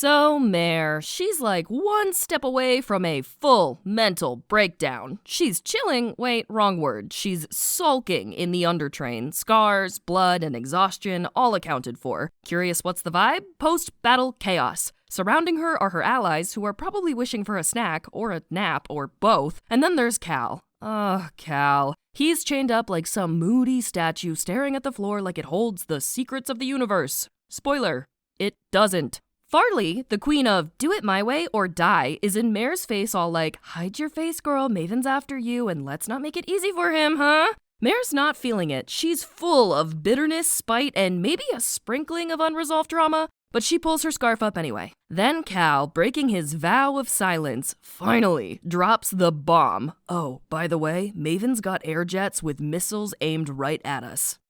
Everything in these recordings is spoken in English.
So Mare, she's like one step away from a full mental breakdown. She's chilling, wait, wrong word. She's sulking in the undertrain. Scars, blood, and exhaustion all accounted for. Curious what's the vibe? Post-battle chaos. Surrounding her are her allies who are probably wishing for a snack or a nap or both. And then there's Cal. Ugh, Cal. He's chained up like some moody statue staring at the floor like it holds the secrets of the universe. Spoiler, it doesn't. Farley, the queen of do it my way or die, is in Mare's face all like, hide your face, girl, Maven's after you, and let's not make it easy for him, huh? Mare's not feeling it. She's full of bitterness, spite, and maybe a sprinkling of unresolved trauma, but she pulls her scarf up anyway. Then Cal, breaking his vow of silence, finally drops the bomb. Oh, by the way, Maven's got air jets with missiles aimed right at us.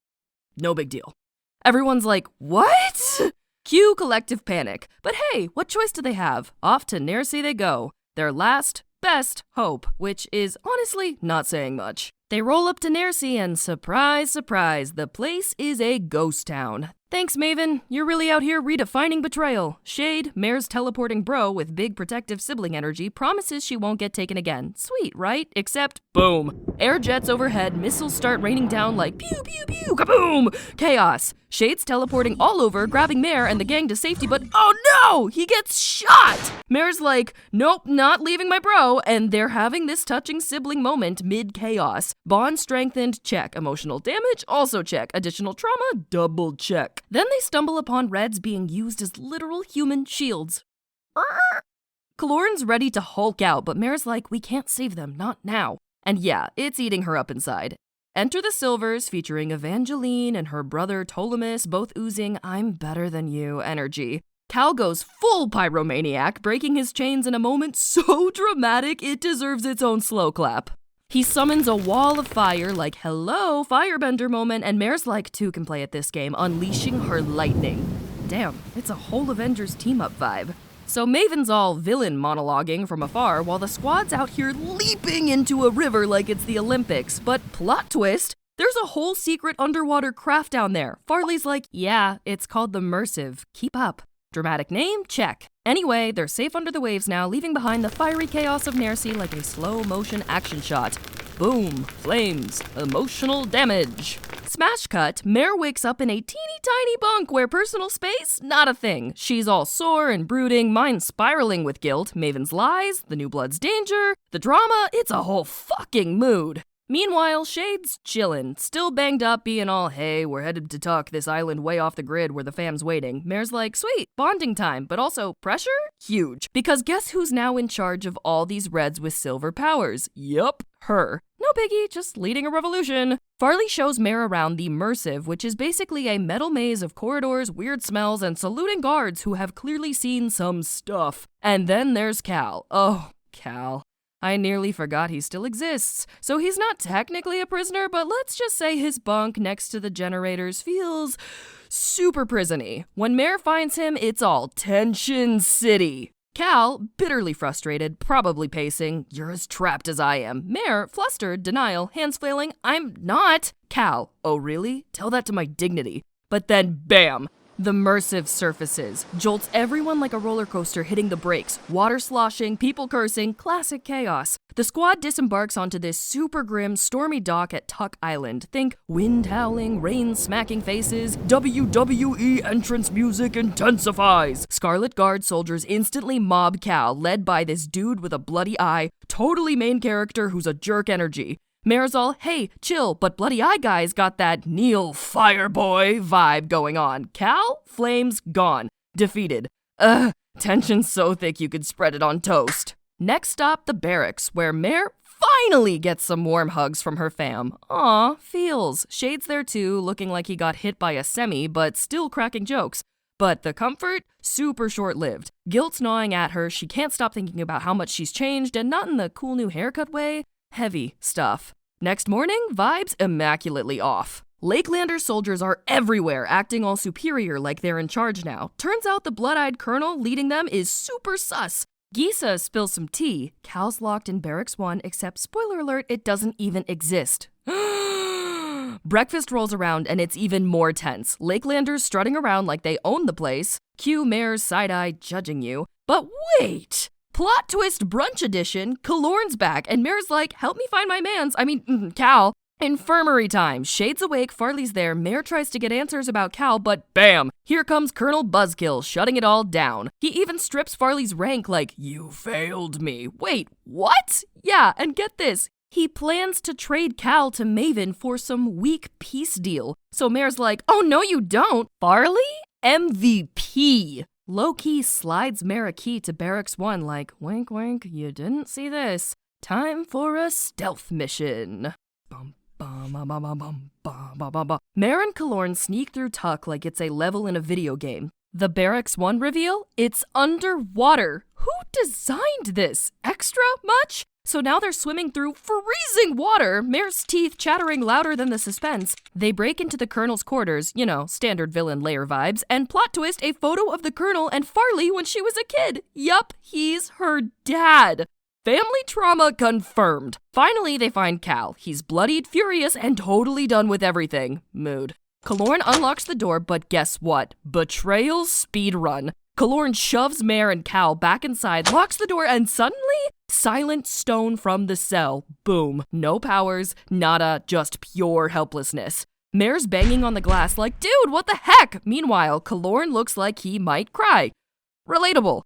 No big deal. Everyone's like, what? Cue collective panic. But hey, what choice do they have? Off to Nersea they go. Their last, best hope, which is honestly not saying much. They roll up to Nersea and surprise, surprise, the place is a ghost town. Thanks, Maven. You're really out here redefining betrayal. Shade, Mare's teleporting bro with big protective sibling energy, promises she won't get taken again. Sweet, right? Except, boom. Air jets overhead, missiles start raining down like pew, pew, pew, kaboom! Chaos. Shade's teleporting all over, grabbing Mare and the gang to safety, but oh no! He gets shot! Mare's like, nope, not leaving my bro, and they're having this touching sibling moment mid-chaos. Bond strengthened, check. Emotional damage, also check. Additional trauma, double check. Then they stumble upon Reds being used as literal human shields. Kalorn's ready to Hulk out, but Mare's like, we can't save them, not now. And yeah, it's eating her up inside. Enter the Silvers, featuring Evangeline and her brother Ptolemus, both oozing I'm better than you energy. Cal goes full pyromaniac, breaking his chains in a moment so dramatic it deserves its own slow clap. He summons a wall of fire like, hello, firebender moment, and Mare's like, two can play at this game, unleashing her lightning. Damn, it's a whole Avengers team-up vibe. So Maven's all villain monologuing from afar while the squad's out here leaping into a river like it's the Olympics. But plot twist, there's a whole secret underwater craft down there. Farley's like, yeah, it's called the Mursive. Keep up. Dramatic name? Check. Anyway, they're safe under the waves now, leaving behind the fiery chaos of Nersea like a slow-motion action shot. Boom. Flames. Emotional damage. Smash cut, Mare wakes up in a teeny tiny bunk where personal space, not a thing. She's all sore and brooding, mind spiraling with guilt, Maven's lies, the new blood's danger, the drama, it's a whole fucking mood. Meanwhile, Shade's chillin', still banged up, being all, hey, we're headed to Tuck, this island way off the grid where the fam's waiting. Mare's like, sweet, bonding time, but also pressure? Huge. Because guess who's now in charge of all these Reds with silver powers? Yup, her. No biggie, just leading a revolution. Farley shows Mare around the Mursive, which is basically a metal maze of corridors, weird smells, and saluting guards who have clearly seen some stuff. And then there's Cal. Oh, Cal. I nearly forgot he still exists. So he's not technically a prisoner, but let's just say his bunk next to the generators feels super prison-y. When Mare finds him, it's all tension city. Cal, bitterly frustrated, probably pacing, you're as trapped as I am. Mare, flustered, denial, hands flailing, I'm not. Cal, oh really? Tell that to my dignity. But then, bam! The Mursive surfaces, jolts everyone like a roller coaster hitting the brakes, water sloshing, people cursing, classic chaos. The squad disembarks onto this super grim, stormy dock at Tuck Island. Think wind howling, rain smacking faces, WWE entrance music intensifies. Scarlet Guard soldiers instantly mob Cal, led by this dude with a bloody eye, totally main character who's a jerk energy. Mare's all, hey, chill, but Bloody Eye Guy's got that Neil Fireboy vibe going on. Cal, flames, gone. Defeated. Tension's so thick you could spread it on toast. Next stop, the barracks, where Mare finally gets some warm hugs from her fam. Aw, feels. Shade's there too, looking like he got hit by a semi, but still cracking jokes. But the comfort, super short-lived. Guilt's gnawing at her, she can't stop thinking about how much she's changed, and not in the cool new haircut way. Heavy stuff. Next morning, vibes immaculately off. Lakelander soldiers are everywhere, acting all superior like they're in charge now. Turns out the blood-eyed colonel leading them is super sus. Gisa spills some tea. Cal's locked in Barracks 1, except, spoiler alert, it doesn't even exist. Breakfast rolls around and it's even more tense. Lakelanders strutting around like they own the place. Cue Mare's side-eye judging you. But wait! Plot twist brunch edition, Kalorn's back, and Mare's like, help me find my Cal. Infirmary time. Shade's awake, Farley's there, Mare tries to get answers about Cal, but bam! Here comes Colonel Buzzkill, shutting it all down. He even strips Farley's rank like, you failed me. Wait, what? Yeah, and get this. He plans to trade Cal to Maven for some weak peace deal. So Mare's like, oh no you don't. Farley? MVP. Low-key slides Mare a key to Barracks 1 like, wink wink, you didn't see this. Time for a stealth mission. Mare and Kalorn sneak through Tuck like it's a level in a video game. The Barracks 1 reveal? It's underwater. Who designed this? Extra much? So now they're swimming through freezing water, Mare's teeth chattering louder than the suspense. They break into the Colonel's quarters, you know, standard villain lair vibes, and plot twist a photo of the Colonel and Farley when she was a kid. Yup, he's her dad. Family trauma confirmed. Finally, they find Cal. He's bloodied, furious, and totally done with everything. Mood. Kalorn unlocks the door, but guess what? Betrayal speedrun. Kalorn shoves Mare and Cal back inside, locks the door, and suddenly, silent stone from the cell. Boom. No powers, nada, just pure helplessness. Mare's banging on the glass like, dude, what the heck? Meanwhile, Kalorn looks like he might cry. Relatable.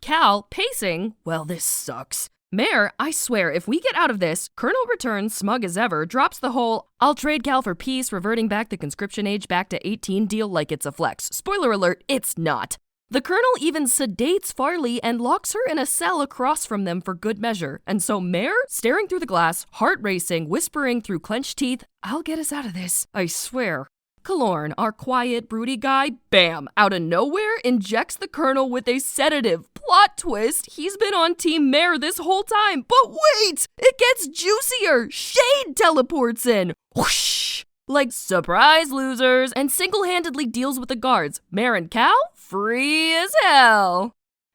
Cal, pacing, well, this sucks. Mare, I swear, if we get out of this, Colonel returns, smug as ever, drops the whole, I'll trade Cal for peace, reverting back the conscription age back to 18 deal like it's a flex. Spoiler alert, it's not. The Colonel even sedates Farley and locks her in a cell across from them for good measure. And so Mare, staring through the glass, heart racing, whispering through clenched teeth, I'll get us out of this, I swear. Kalorn, our quiet, broody guy, bam, out of nowhere, injects the Colonel with a sedative. Plot twist, he's been on Team Mare this whole time. But wait, it gets juicier. Shade teleports in. Whoosh! Like, surprise losers, and single-handedly deals with the guards. Mare and Cal, free as hell.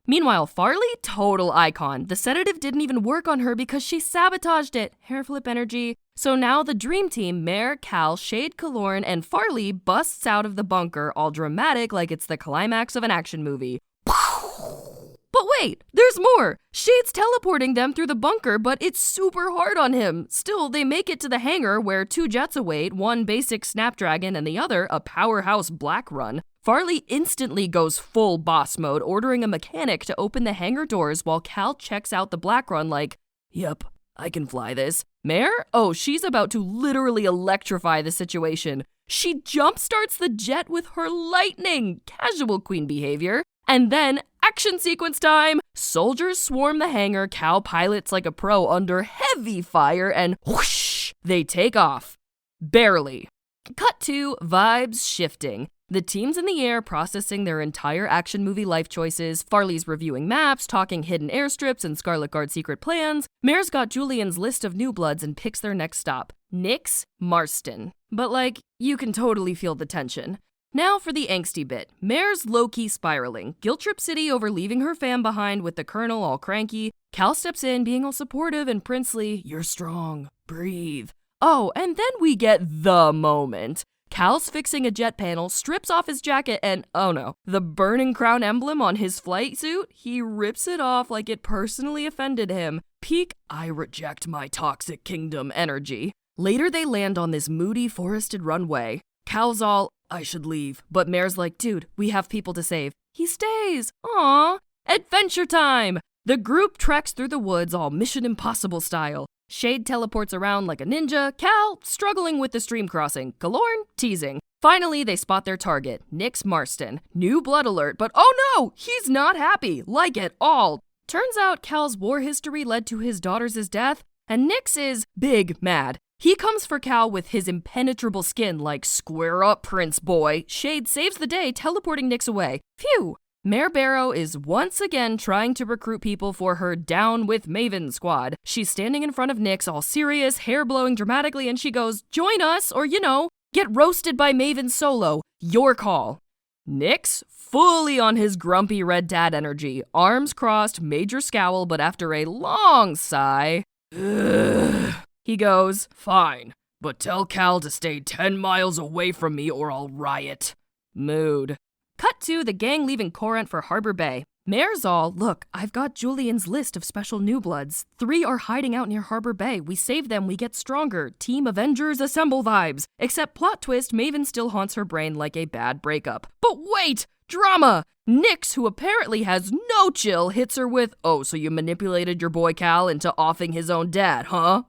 Meanwhile, Farley, total icon. The sedative didn't even work on her because she sabotaged it. Hair flip energy. So now the dream team, Mare, Cal, Shade, Kalorn, and Farley busts out of the bunker, all dramatic like it's the climax of an action movie. But wait, there's more! Shade's teleporting them through the bunker, but it's super hard on him. Still, they make it to the hangar where two jets await, one basic Snapdragon and the other a powerhouse Black Run. Farley instantly goes full boss mode, ordering a mechanic to open the hangar doors while Cal checks out the Black Run like, yep, I can fly this. Mare? Oh, she's about to literally electrify the situation. She jumpstarts the jet with her lightning. Casual queen behavior. And then, action sequence time! Soldiers swarm the hangar, Cal pilots like a pro under heavy fire, and whoosh! They take off. Barely. Cut to vibes shifting. The team's in the air processing their entire action movie life choices. Farley's reviewing maps, talking hidden airstrips and Scarlet Guard secret plans. Mare's got Julian's list of new bloods and picks their next stop. Nyx Marston. But like, you can totally feel the tension. Now for the angsty bit. Mare's low-key spiraling. Guilt trip City over leaving her fam behind with the Colonel all cranky. Cal steps in, being all supportive and princely. You're strong. Breathe. Oh, and then we get the moment. Cal's fixing a jet panel, strips off his jacket, and oh no, the burning crown emblem on his flight suit, he rips it off like it personally offended him. Peak, I reject my toxic kingdom energy. Later they land on this moody forested runway. Cal's all, I should leave, but Mare's like, dude, we have people to save. He stays. Aww. Adventure time! The group treks through the woods all Mission Impossible style. Shade teleports around like a ninja, Cal struggling with the stream crossing, Kalorn teasing. Finally, they spot their target, Nyx Marston. New blood alert, but oh no, he's not happy, like at all. Turns out Cal's war history led to his daughter's death, and Nyx is big mad. He comes for Cal with his impenetrable skin like, square up, prince boy. Shade saves the day, teleporting Nyx away. Phew! Mare Barrow is once again trying to recruit people for her Down with Maven squad. She's standing in front of Nyx all serious, hair blowing dramatically, and she goes, join us, or you know, get roasted by Maven solo. Your call. Nyx, fully on his grumpy red dad energy, arms crossed, major scowl, but after a long sigh, he goes, fine, But tell Cal to stay 10 miles away from me or I'll riot. Mood. Cut to the gang leaving Corinth for Harbor Bay. Mayor's all, look, I've got Julian's list of special new bloods. 3 are hiding out near Harbor Bay. We save them, we get stronger. Team Avengers assemble vibes. Except plot twist, Maven still haunts her brain like a bad breakup. But wait! Drama! Nyx, who apparently has no chill, hits her with, oh, so you manipulated your boy Cal into offing his own dad, huh?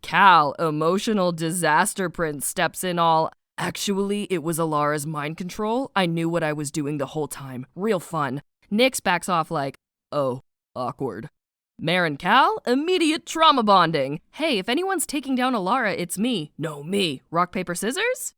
Cal, emotional disaster prince, steps in all, actually, it was Alara's mind control. I knew what I was doing the whole time. Real fun. Nyx backs off like, oh, awkward. Mare and Cal, immediate trauma bonding. Hey, if anyone's taking down Alara, it's me. No, me. Rock, paper, scissors?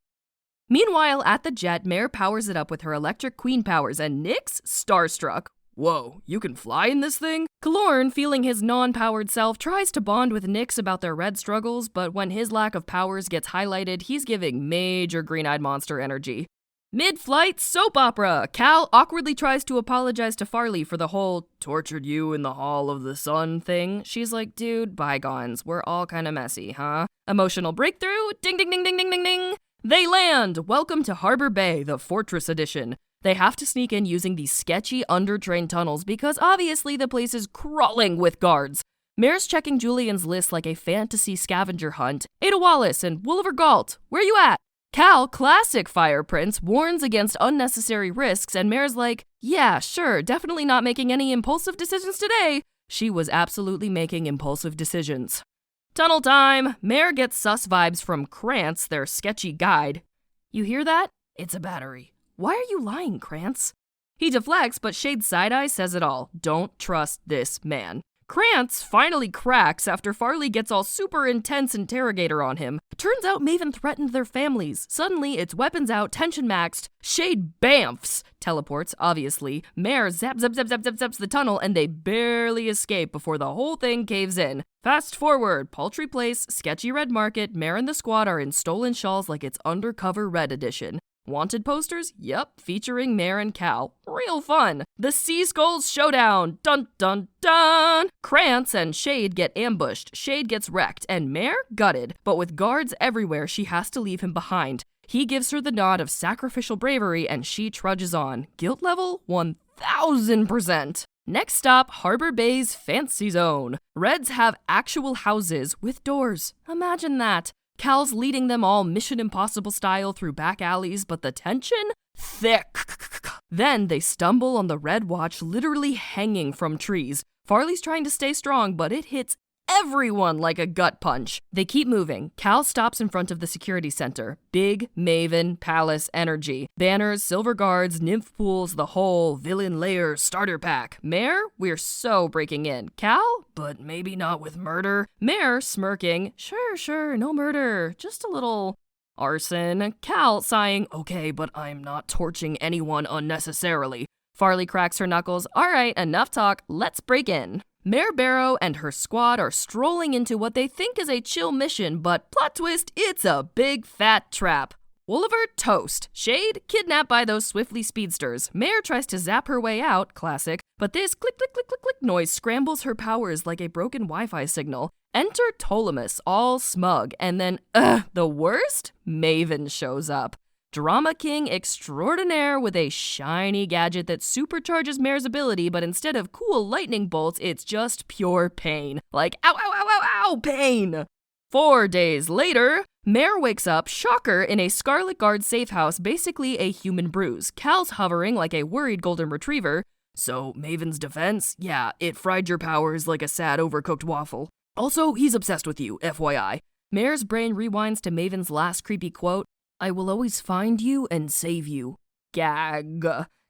Meanwhile, at the jet, Mare powers it up with her electric queen powers, and Nyx, starstruck. Whoa, you can fly in this thing? Kalorn, feeling his non-powered self, tries to bond with Nyx about their red struggles, but when his lack of powers gets highlighted, he's giving major green-eyed monster energy. Mid-flight soap opera! Cal awkwardly tries to apologize to Farley for the whole tortured you in the Hall of the Sun thing. She's like, dude, bygones. We're all kinda messy, huh? Emotional breakthrough? Ding ding ding ding ding ding ding! They land! Welcome to Harbor Bay, the Fortress Edition. They have to sneak in using these sketchy under-train tunnels because obviously the place is crawling with guards. Mare's checking Julian's list like a fantasy scavenger hunt. Ada Wallace and Wolliver Galt, where you at? Cal, classic Fire Prince, warns against unnecessary risks, and Mare's like, yeah, sure, definitely not making any impulsive decisions today. She was absolutely making impulsive decisions. Tunnel time! Mare gets sus vibes from Krantz, their sketchy guide. You hear that? It's a battery. Why are you lying, Krantz? He deflects, but Shade's side-eye says it all. Don't trust this man. Krantz finally cracks after Farley gets all super intense interrogator on him. Turns out Maven threatened their families. Suddenly, it's weapons out, tension maxed. Shade bamfs. Teleports, obviously. Mare zaps the tunnel, and they barely escape before the whole thing caves in. Fast forward, paltry place, sketchy red market, Mare and the squad are in stolen shawls like it's undercover red edition. Wanted posters? Yep, featuring Mare and Cal. Real fun. The Sea Skulls Showdown. Dun dun dun. Krantz and Shade get ambushed. Shade gets wrecked, and Mare gutted. But with guards everywhere, she has to leave him behind. He gives her the nod of sacrificial bravery, and she trudges on. Guilt level 1000%. Next stop, Harbor Bay's Fancy Zone. Reds have actual houses with doors. Imagine that. Cal's leading them all Mission Impossible style through back alleys, but the tension? Thick. Then they stumble on the Red Watch literally hanging from trees. Farley's trying to stay strong, but it hits everyone like a gut punch. They keep moving. Cal stops in front of the security center. Big Maven Palace energy. Banners, silver guards, nymph pools, the whole villain layer starter pack. Mare, we're so breaking in. Cal? But maybe not with murder. Mare, smirking. Sure, no murder. Just a little arson. Cal, sighing. Okay, but I'm not torching anyone unnecessarily. Farley cracks her knuckles. All right, enough talk. Let's break in. Mare Barrow and her squad are strolling into what they think is a chill mission, but plot twist, it's a big fat trap. Wolliver toast. Shade kidnapped by those swiftly speedsters. Mare tries to zap her way out, classic, but this click click click click click noise scrambles her powers like a broken Wi-Fi signal. Enter Ptolemus, all smug, and then, the worst? Maven shows up. Drama King extraordinaire with a shiny gadget that supercharges Mare's ability, but instead of cool lightning bolts, it's just pure pain. Like, ow, ow, ow, ow, ow, pain! 4 days later, Mare wakes up, shocker, in a Scarlet Guard safe house, basically a human bruise. Cal's hovering like a worried golden retriever. So, Maven's defense? Yeah, it fried your powers like a sad overcooked waffle. Also, he's obsessed with you, FYI. Mare's brain rewinds to Maven's last creepy quote, I will always find you and save you. Gag.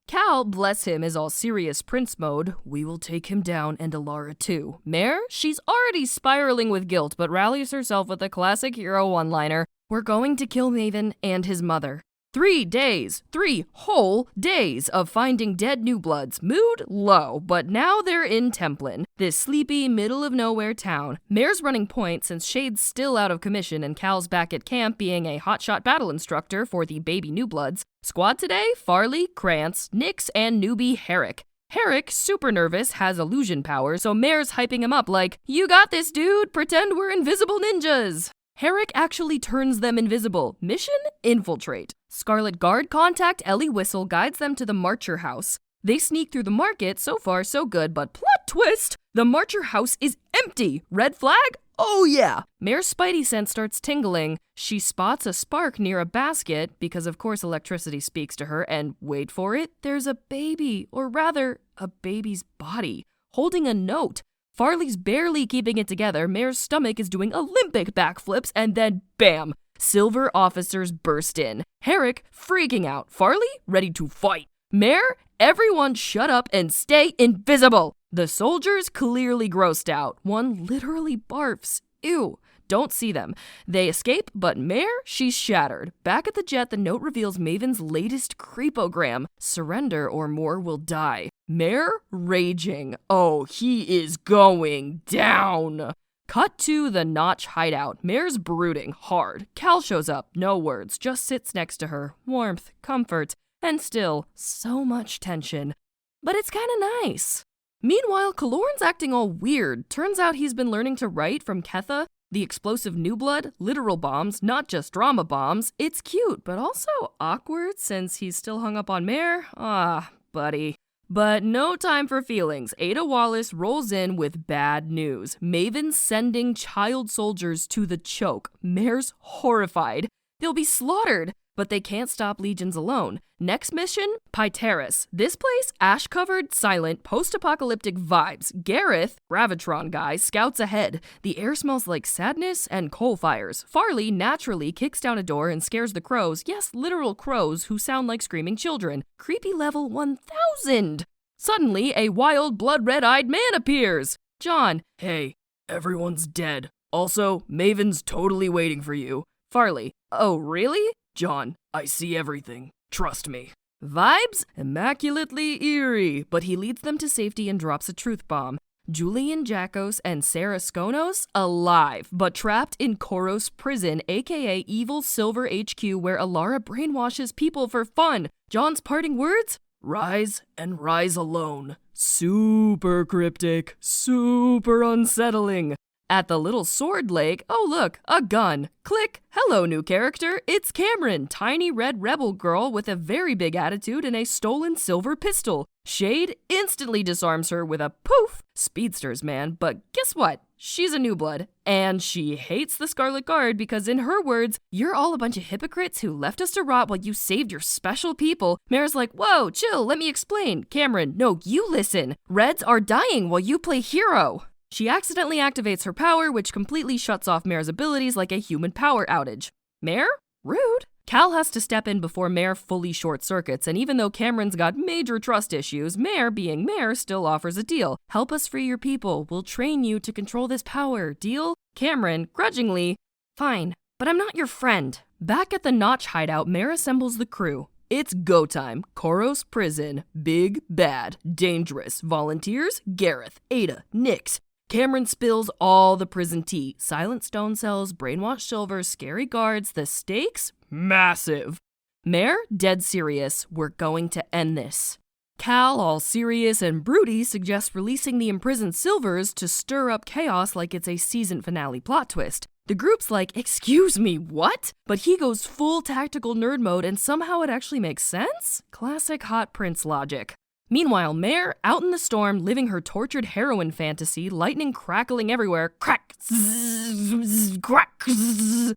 Cal, bless him, is all serious prince mode. We will take him down and Alara too. Mare? She's already spiraling with guilt, but rallies herself with a classic hero one-liner. We're going to kill Maven and his mother. 3 days, 3 whole days of finding dead new bloods. Mood low, but now they're in Templin, this sleepy, middle-of-nowhere town. Mare's running point since Shade's still out of commission and Cal's back at camp being a hotshot battle instructor for the baby new bloods. Squad today, Farley, Krantz, Nyx, and newbie Herrick. Herrick, super nervous, has illusion power, so Mare's hyping him up like, you got this, dude, pretend we're invisible ninjas. Herrick actually turns them invisible. Mission? Infiltrate. Scarlet Guard contact Ellie Whistle guides them to the Marcher House. They sneak through the market, so far so good, but plot twist! The Marcher House is empty! Red flag? Oh yeah! Mare's spidey sense starts tingling. She spots a spark near a basket, because of course electricity speaks to her, and wait for it, there's a baby, or rather, a baby's body, holding a note. Farley's barely keeping it together, Mare's stomach is doing Olympic backflips, and then bam! Silver officers burst in. Herrick freaking out. Farley ready to fight. Mare, everyone shut up and stay invisible. The soldiers clearly grossed out. One literally barfs. Ew. Don't see them. They escape, but Mare, she's shattered. Back at the jet, the note reveals Maven's latest creepogram. Surrender or more will die. Mare, raging. Oh, he is going down. Cut to the Notch hideout. Mare's brooding, hard. Cal shows up, no words, just sits next to her. Warmth, comfort, and still, so much tension. But it's kinda nice. Meanwhile, Kaloran's acting all weird. Turns out he's been learning to write from Ketha. The explosive new blood, literal bombs, not just drama bombs. It's cute, but also awkward since he's still hung up on Mare. Ah, buddy. But no time for feelings. Ada Wallace rolls in with bad news. Maven's sending child soldiers to the choke. Mare's horrified. They'll be slaughtered. But they can't stop legions alone. Next mission, Pyteris. This place, ash-covered, silent, post-apocalyptic vibes. Gareth, Gravitron guy, scouts ahead. The air smells like sadness and coal fires. Farley naturally kicks down a door and scares the crows. Yes, literal crows who sound like screaming children. Creepy level 1000. Suddenly, a wild, blood-red-eyed man appears. John, hey, everyone's dead. Also, Maven's totally waiting for you. Farley, oh really? John, I see everything. Trust me. Vibes? Immaculately eerie, but he leads them to safety and drops a truth bomb. Julian Jackos and Sarah Skonos, alive, but trapped in Cororos prison, aka Evil Silver HQ, where Alara brainwashes people for fun. John's parting words? Rise and rise alone. Super cryptic, super unsettling. At the little sword lake, oh look, a gun. Click, hello new character, it's Cameron, tiny red rebel girl with a very big attitude and a stolen silver pistol. Shade instantly disarms her with a poof. Speedsters, man, but guess what? She's a new blood, and she hates the Scarlet Guard because in her words, you're all a bunch of hypocrites who left us to rot while you saved your special people. Mare's like, whoa, chill, let me explain. Cameron, no, you listen. Reds are dying while you play hero. She accidentally activates her power, which completely shuts off Mare's abilities like a human power outage. Mare? Rude. Cal has to step in before Mare fully short-circuits, and even though Cameron's got major trust issues, Mare, being Mare, still offers a deal. Help us free your people. We'll train you to control this power. Deal? Cameron, grudgingly, fine, but I'm not your friend. Back at the Notch hideout, Mare assembles the crew. It's go time. Cororos prison. Big, bad, dangerous. Volunteers? Gareth, Ada, Nyx. Cameron spills all the prison tea. Silent stone cells, brainwashed silver, scary guards. The stakes? Massive. Mare, dead serious. We're going to end this. Cal, all serious and broody, suggests releasing the imprisoned silvers to stir up chaos like it's a season finale plot twist. The group's like, excuse me, what? But he goes full tactical nerd mode and somehow it actually makes sense? Classic Hot Prince logic. Meanwhile, Mare, out in the storm, living her tortured heroine fantasy, lightning crackling everywhere, crack, zzz, crack, zzz.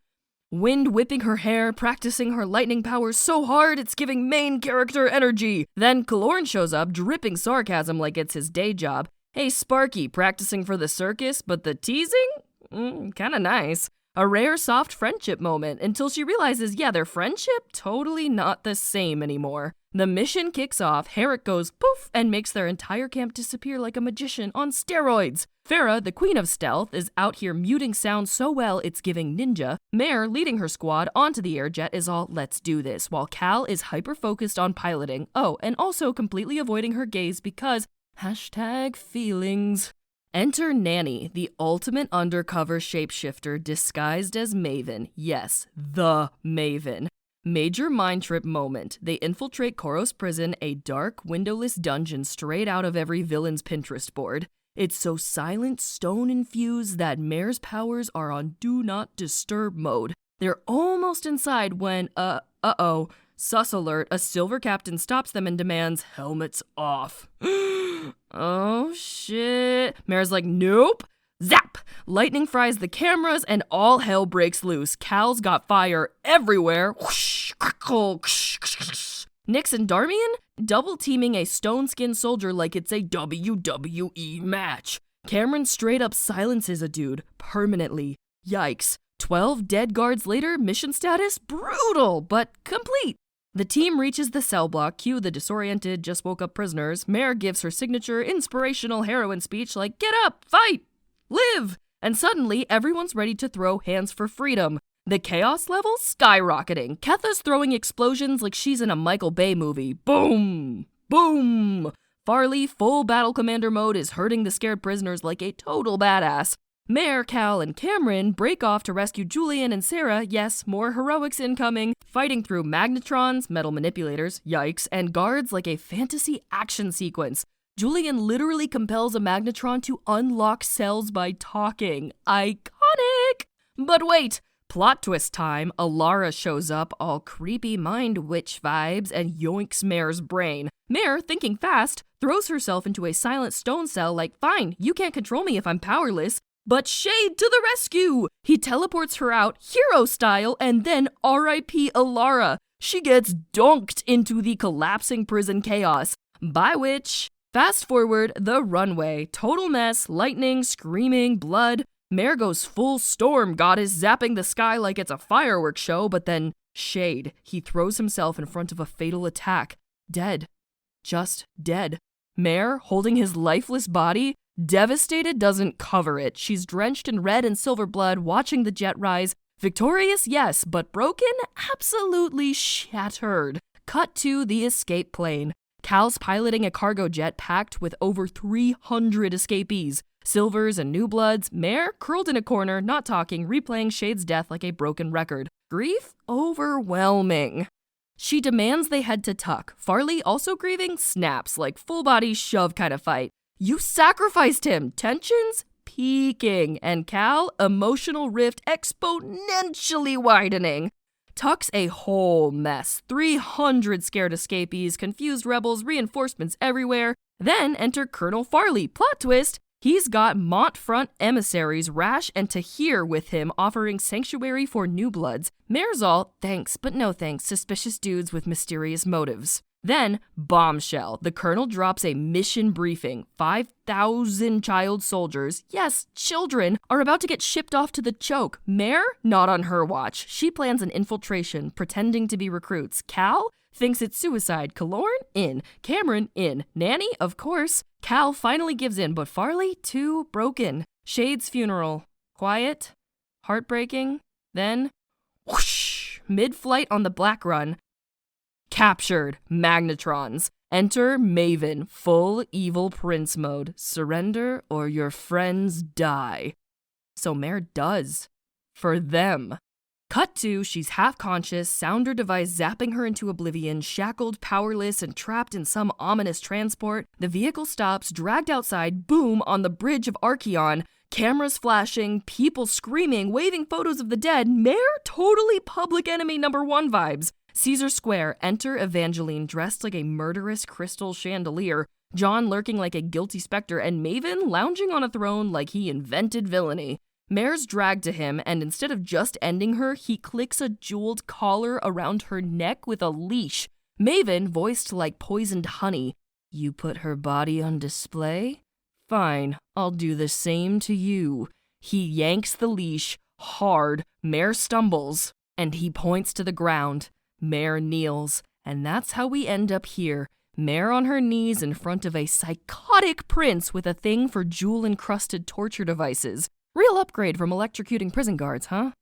Wind whipping her hair, practicing her lightning powers so hard it's giving main character energy. Then Kaloran shows up, dripping sarcasm like it's his day job. Hey Sparky, practicing for the circus, but the teasing? Kinda nice. A rare soft friendship moment until she realizes, yeah, their friendship totally not the same anymore. The mission kicks off, Herrick goes poof and makes their entire camp disappear like a magician on steroids. Farah, the queen of stealth, is out here muting sound so well it's giving ninja. Mare, leading her squad onto the airjet, is all let's do this, while Cal is hyper-focused on piloting. Oh, and also completely avoiding her gaze because #feelings. Enter Nanny, the ultimate undercover shapeshifter disguised as Maven. Yes, the Maven. Major mind trip moment. They infiltrate Cororos prison, a dark, windowless dungeon straight out of every villain's Pinterest board. It's so silent, stone-infused that Mare's powers are on Do Not Disturb mode. They're almost inside when, uh-oh, sus alert, a silver captain stops them and demands helmets off. Oh, shit. Mare's like, nope. Zap! Lightning fries the cameras and all hell breaks loose. Cal's got fire everywhere. Whoosh, crackle, Nyx and Darmian double-teaming a stone-skinned soldier like it's a WWE match. Cameron straight up silences a dude, permanently. Yikes. 12 dead guards later, mission status? Brutal, but complete. The team reaches the cell block, cue the disoriented, just woke up prisoners. Mare gives her signature inspirational heroine speech like, get up, fight, live! And suddenly, everyone's ready to throw hands for freedom. The chaos level skyrocketing. Ketha's throwing explosions like she's in a Michael Bay movie. Boom! Boom! Farley, full battle commander mode, is hurting the scared prisoners like a total badass. Mare, Cal, and Cameron break off to rescue Julian and Sarah. Yes, more heroics incoming. Fighting through magnetrons, metal manipulators, yikes, and guards like a fantasy action sequence. Julian literally compels a magnetron to unlock cells by talking. Iconic! But wait! Plot twist time, Alara shows up, all creepy mind witch vibes, and yoinks Mare's brain. Mare, thinking fast, throws herself into a silent stone cell like, fine, you can't control me if I'm powerless. But Shade to the rescue! He teleports her out, hero style, and then R.I.P. Alara. She gets dunked into the collapsing prison chaos. By which, fast forward, the runway. Total mess, lightning, screaming, blood. Mare goes full storm goddess, zapping the sky like it's a fireworks show, but then Shade. He throws himself in front of a fatal attack. Dead. Just dead. Mare, holding his lifeless body, devastated, doesn't cover it. She's drenched in red and silver blood, watching the jet rise. Victorious, yes, but broken? Absolutely shattered. Cut to the escape plane. Cal's piloting a cargo jet packed with over 300 escapees. Silvers and new bloods, Mare curled in a corner, not talking, replaying Shade's death like a broken record. Grief? Overwhelming. She demands they head to Tuck. Farley, also grieving, snaps like full body shove kind of fight. You sacrificed him! Tensions? Peaking. And Cal, emotional rift exponentially widening. Tuck's a whole mess. 300 scared escapees, confused rebels, reinforcements everywhere. Then enter Colonel Farley. Plot twist. He's got Montfront emissaries Rash and Tahir with him, offering sanctuary for new bloods. Mare's all, thanks, but no thanks, suspicious dudes with mysterious motives. Then, bombshell. The colonel drops a mission briefing. 5,000 child soldiers, yes, children, are about to get shipped off to the choke. Mare? Not on her watch. She plans an infiltration, pretending to be recruits. Cal? Thinks it's suicide. Kalorn? In. Cameron? In. Nanny? Of course. Cal finally gives in, but Farley? Too broken. Shade's funeral. Quiet. Heartbreaking. Then, whoosh! Mid-flight on the Black Run. Captured. Magnetrons. Enter Maven. Full evil prince mode. Surrender or your friends die. So Mare does. For them. Cut to, she's half-conscious, sounder device zapping her into oblivion, shackled, powerless, and trapped in some ominous transport. The vehicle stops, dragged outside, boom, on the bridge of Archeon. Cameras flashing, people screaming, waving photos of the dead. Mare totally Public Enemy #1 vibes. Caesar Square, enter Evangeline dressed like a murderous crystal chandelier. John lurking like a guilty specter, and Maven lounging on a throne like he invented villainy. Mare's dragged to him, and instead of just ending her, he clicks a jeweled collar around her neck with a leash. Maven, voiced like poisoned honey. You put her body on display? Fine, I'll do the same to you. He yanks the leash, hard. Mare stumbles, and he points to the ground. Mare kneels, and that's how we end up here. Mare on her knees in front of a psychotic prince with a thing for jewel-encrusted torture devices. Real upgrade from electrocuting prison guards, huh?